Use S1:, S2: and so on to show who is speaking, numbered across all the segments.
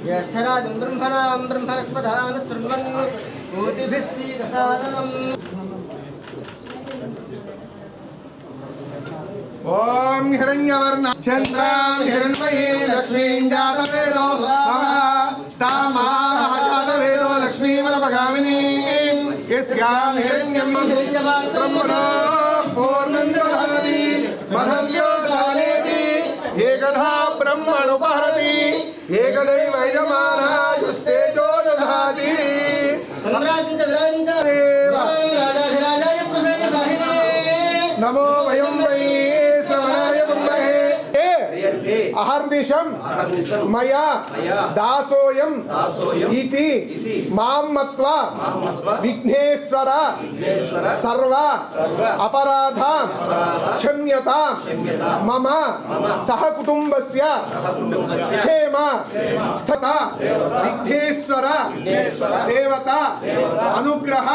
S1: ज्येष्ठराजं ब्रह्मणां ब्रह्मणस्पदान् शृण्वन् कोटिभिस्तीदसादनम्
S2: ओम हिरण्यवर्ण चंद्रां हिरण्मयी लक्ष्मीं जातवेदो तामाहजातवेदो लक्ष्मीमनपगामिनी यस्यां हिरण्यं ब्रह्मणो पूर्णं ददाति मधव्यो सानेति एकधा ब्रह्मणुपहरति एकदैव यजमानायुस्तेजो ददाति नमो वयं वै श्रवणाय कुर्महे अहर्निशं मया दासोऽयं इति मां मत्वा विघ्नेश्वर सर्व अपराधां क्षम्यतां मम सहकुटुम्बस्य क्षेम स्थिता विघ्नेश्वर देवता अनुग्रह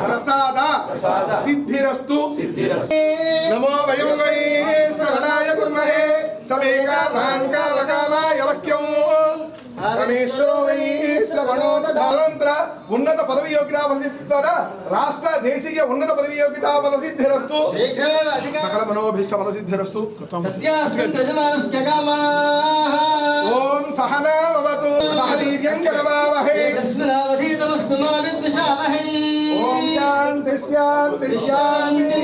S2: प्रसाद सिद्धिरस्तु नमो वयं वै श्रवणाय कुर्महे समेका भांकालकामाय वक्यं रमेश्वरो वै श्रवणो तथानंतर उन्नत पदवी योग्यता राष्ट्र देशीय उन्नत पदवी योग्यता फलसिद्धिरस्तु सकल मनोभीष्ट फलसिद्धिरस्तु ओम सहना भवतु सहवीर्यं करवावहै तस्मावधीतमस्तु मा विद्विषावहै ओम शांति शांति शांति।